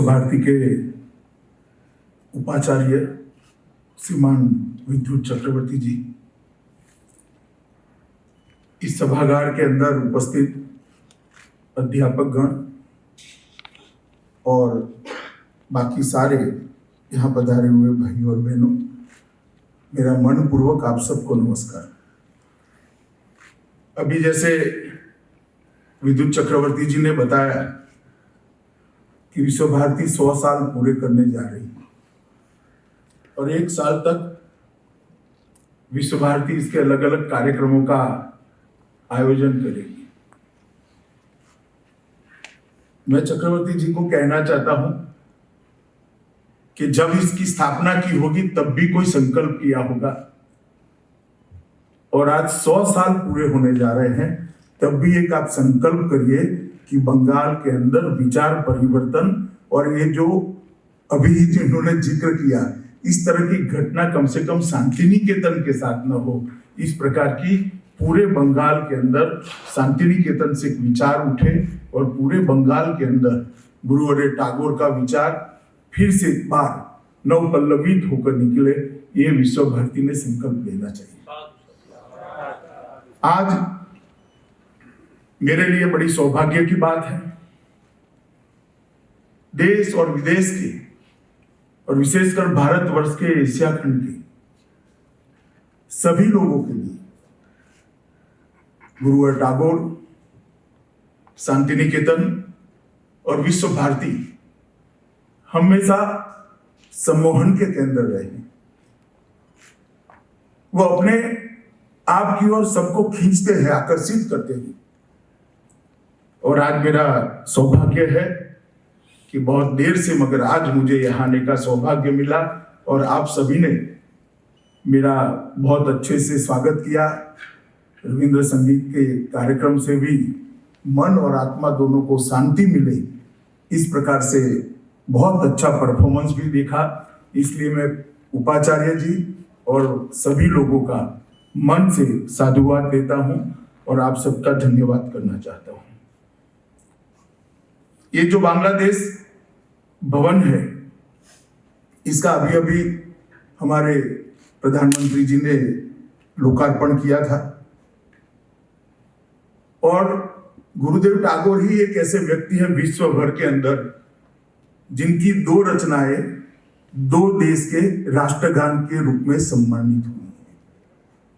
भारती के उपाचार्य श्रीमान विद्युत चक्रवर्ती जी, इस सभागार के अंदर उपस्थित अध्यापक गण और बाकी सारे यहाँ पधारे हुए भाई और बहनों, मेरा मनपूर्वक आप सबको नमस्कार। अभी जैसे विद्युत चक्रवर्ती जी ने बताया कि विश्व भारती 100 साल पूरे करने जा रही है और 1 साल तक विश्व भारती इसके अलग अलग कार्यक्रमों का आयोजन करेगी। मैं चक्रवर्ती जी को कहना चाहता हूं कि जब इसकी स्थापना की होगी तब भी कोई संकल्प किया होगा और आज 100 साल पूरे होने जा रहे हैं, तब भी एक आप संकल्प करिए कि बंगाल के अंदर विचार परिवर्तन और ये जो अभी जिन्होंने जिक्र किया, इस तरह की घटना कम से कम शांति निकेतन के साथ न हो। इस प्रकार की पूरे बंगाल के अंदर शांति निकेतन से विचार उठे और पूरे बंगाल के अंदर गुरुवर्य टैगोर का विचार फिर से एक बार नवपल्लवित होकर निकले, ये विश्व भारती ने संकल्प लेना चाहिए। आज मेरे लिए बड़ी सौभाग्य की बात है, देश और विदेश के और विशेषकर भारतवर्ष के एशिया खंड के सभी लोगों के लिए गुरुवर्य टैगोर, शांति निकेतन और विश्व भारती हमेशा सम्मोहन के केंद्र रहे हैं। वो अपने आप की ओर सबको खींचते हैं, आकर्षित करते हैं। और आज मेरा सौभाग्य है कि बहुत देर से मगर आज मुझे यहाँ आने का सौभाग्य मिला और आप सभी ने मेरा बहुत अच्छे से स्वागत किया। रविंद्र संगीत के कार्यक्रम से भी मन और आत्मा दोनों को शांति मिले, इस प्रकार से बहुत अच्छा परफॉर्मेंस भी देखा। इसलिए मैं उपाचार्य जी और सभी लोगों का मन से साधुवाद देता हूं और आप सबका धन्यवाद करना चाहता हूं। ये जो बांग्लादेश भवन है, इसका अभी अभी हमारे प्रधानमंत्री जी ने लोकार्पण किया था और गुरुदेव टैगोर ही एक ऐसे व्यक्ति हैं विश्व भर के अंदर जिनकी 2 रचनाएं 2 देश के राष्ट्रगान के रूप में सम्मानित हुई हैं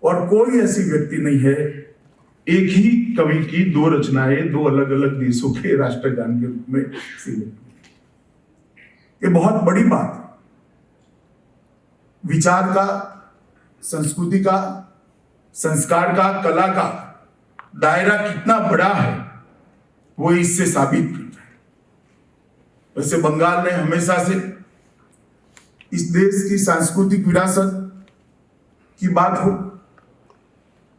और कोई ऐसी व्यक्ति नहीं है, एक ही कवि की 2 रचनाएं 2 अलग अलग देशों के राष्ट्रगान के रूप में सीमित। ये बहुत बड़ी बात है। विचार का, संस्कृति का, संस्कार का, कला का दायरा कितना बड़ा है वो इससे साबित करता है। वैसे बंगाल ने हमेशा से इस देश की सांस्कृतिक विरासत की बात हो,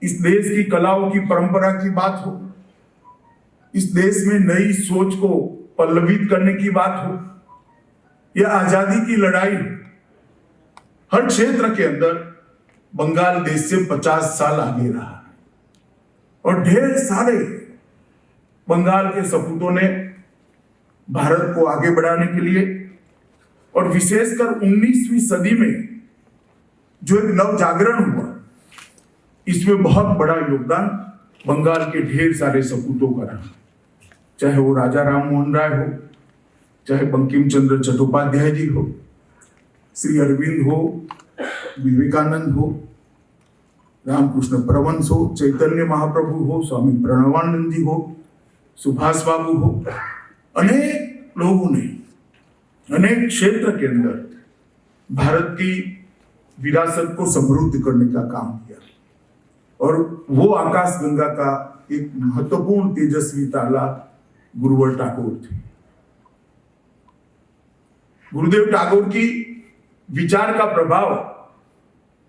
इस देश की कलाओं की परंपरा की बात हो, इस देश में नई सोच को पल्लवित करने की बात हो या आजादी की लड़ाई, हर क्षेत्र के अंदर बंगाल देश से 50 साल आगे रहा है और ढेर सारे बंगाल के सपूतों ने भारत को आगे बढ़ाने के लिए और विशेषकर 19वीं सदी में जो एक नव जागरण हुआ, इसमें बहुत बड़ा योगदान बंगाल के ढेर सारे सपूतों का रहा। चाहे वो राजा राम मोहन राय हो, चाहे बंकिम चंद्र चट्टोपाध्याय जी हो, श्री अरविंद हो, विवेकानंद हो, रामकृष्ण परमहंस हो, चैतन्य महाप्रभु हो, स्वामी प्रणवानंद जी हो, सुभाष बाबू हो, अनेक लोगों ने अनेक क्षेत्र के अंदर भारत की विरासत को समृद्ध करने का काम किया और वो आकाश गंगा का एक महत्वपूर्ण तेजस्वी ताला गुरुवर्य टैगोर थे। गुरुदेव टैगोर की विचार का प्रभाव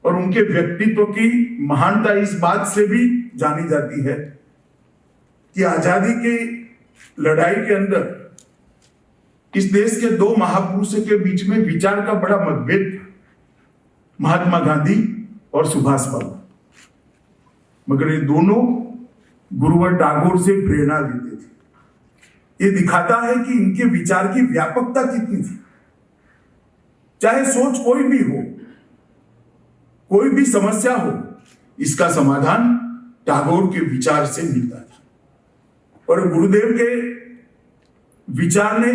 और उनके व्यक्तित्व की महानता इस बात से भी जानी जाती है कि आजादी की लड़ाई के अंदर इस देश के 2 महापुरुषों के बीच में विचार का बड़ा मतभेद था, महात्मा गांधी और सुभाष बाबू। मगर ये दोनों गुरुवर्य टैगोर से प्रेरणा लेते थे। ये दिखाता है कि इनके विचार की व्यापकता कितनी थी। चाहे सोच कोई भी हो, कोई भी समस्या हो, इसका समाधान टैगोर के विचार से मिलता था। और गुरुदेव के विचार ने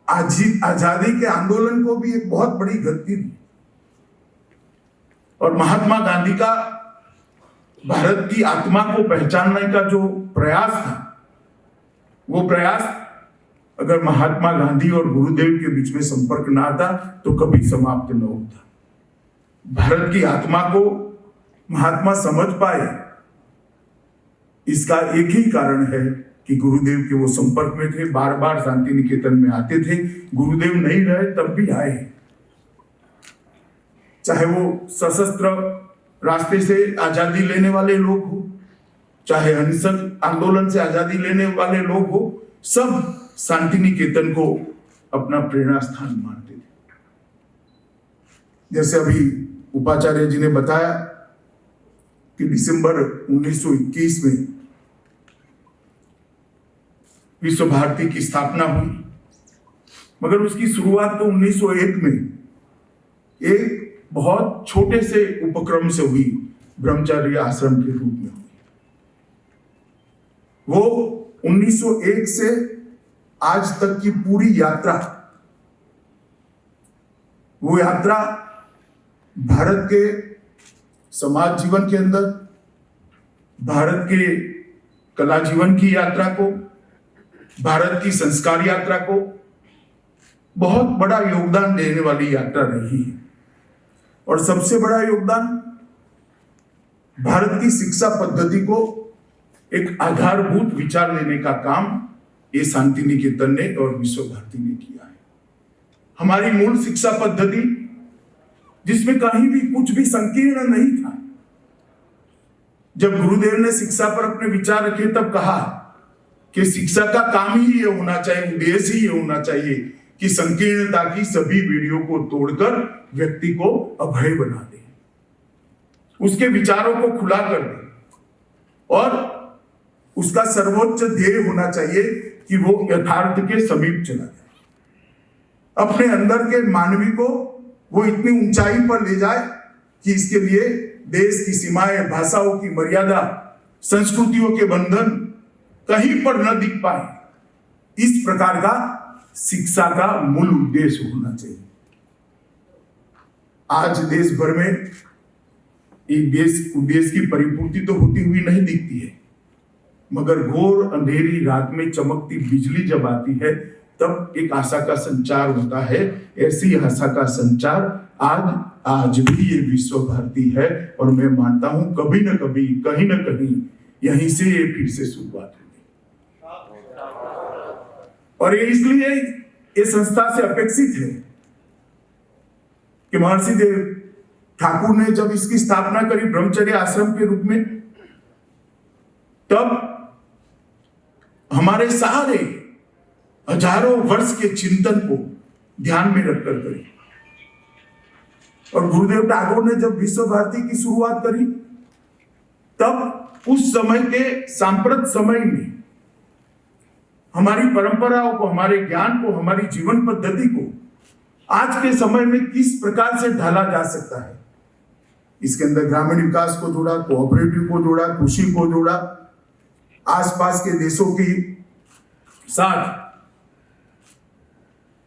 आजादी के आंदोलन को भी एक बहुत बड़ी गति दी। और महात्मा गांधी का भारत की आत्मा को पहचानने का जो प्रयास था, वो प्रयास अगर महात्मा गांधी और गुरुदेव के बीच में संपर्क ना आता तो कभी समाप्त न होता। भारत की आत्मा को महात्मा समझ पाए, इसका एक ही कारण है कि गुरुदेव के वो संपर्क में थे, बार बार शांति निकेतन में आते थे। गुरुदेव नहीं रहे तब भी आए, चाहे वो सशस्त्र रास्ते से आजादी लेने वाले लोग हो, चाहे अहिंसक आंदोलन से आजादी लेने वाले लोग हो, सब शांति निकेतन को अपना प्रेरणा स्थान मानते थे। जैसे अभी उपाचार्य जी ने बताया कि दिसंबर 1921 में विश्व भारती की स्थापना हुई, मगर उसकी शुरुआत तो 1901 में एक बहुत छोटे से उपक्रम से हुई, ब्रह्मचर्य आश्रम के रूप में हुई। वो 1901 से आज तक की पूरी यात्रा, वो यात्रा भारत के समाज जीवन के अंदर, भारत के कला जीवन की यात्रा को, भारत की संस्कार यात्रा को बहुत बड़ा योगदान देने वाली यात्रा रही है। और सबसे बड़ा योगदान भारत की शिक्षा पद्धति को एक आधारभूत विचार देने का काम ये शांति निकेतन ने और विश्व भारती ने किया है। हमारी मूल शिक्षा पद्धति, जिसमें कहीं भी कुछ भी संकीर्ण नहीं था। जब गुरुदेव ने शिक्षा पर अपने विचार रखे तब कहा कि शिक्षा का काम ही ये होना चाहिए, उद्देश्य ही ये होना चाहिए कि संकीर्णता की सभी बेड़ियों को तोड़कर व्यक्ति को अभय बना दे, उसके विचारों को खुला कर दे, और उसका सर्वोच्च ध्येय होना चाहिए कि वो यथार्थ के समीप चला जाए, अपने अंदर के मानवी को वो इतनी ऊंचाई पर ले जाए कि इसके लिए देश की सीमाएं, भाषाओं की मर्यादा, संस्कृतियों के बंधन कहीं पर न दिख पाए। इस प्रकार का शिक्षा का मूल उद्देश्य होना चाहिए। आज देश भर में उद्देश्य की परिपूर्ति तो होती हुई नहीं दिखती है, मगर घोर अंधेरी रात में चमकती बिजली जब आती है तब एक आशा का संचार होता है। ऐसी आशा का संचार आज भी ये विश्व भारती है, और मैं मानता हूं कभी न कभी, कहीं न कहीं यहीं से ये फिर से शुरुआत होगी। और ये इसलिए ये संस्था से अपेक्षित है कि महर्षि देव ठाकुर ने जब इसकी स्थापना करी ब्रह्मचर्य आश्रम के रूप में, तब हमारे सारे हजारों वर्ष के चिंतन को ध्यान में रखकर करी। और गुरुदेव टैगोर ने जब विश्व भारती की शुरुआत करी, तब उस समय के सांप्रत समय में हमारी परंपराओं को, हमारे ज्ञान को, हमारी जीवन पद्धति को आज के समय में किस प्रकार से ढाला जा सकता है, इसके अंदर ग्रामीण विकास को जोड़ा, कोऑपरेटिव को जोड़ा, कृषि को जोड़ा, आसपास के देशों की साथ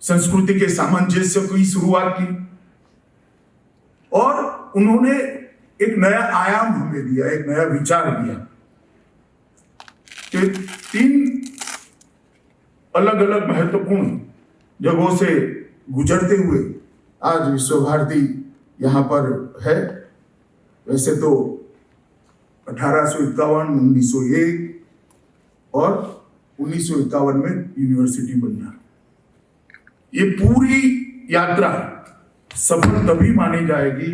संस्कृति के सामंजस्य की शुरुआत की, और उन्होंने एक नया आयाम हमें दिया, एक नया विचार दिया कि 3 अलग अलग महत्वपूर्ण जगहों से गुजरते हुए आज विश्व भारती यहां पर है। वैसे तो 1851, 1901 और 1951 में यूनिवर्सिटी बनना, ये पूरी यात्रा सफल तभी मानी जाएगी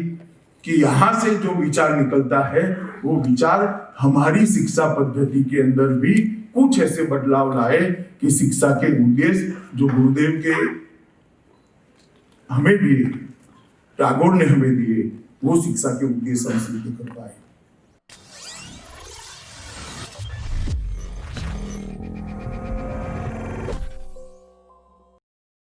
कि यहां से जो विचार निकलता है वो विचार हमारी शिक्षा पद्धति के अंदर भी कुछ ऐसे बदलाव लाए कि शिक्षा के उद्देश्य जो गुरुदेव के हमें दिए, टैगोर ने हमें दिए, वो शिक्षा के उद्देश्य हम सिद्ध कर पाए।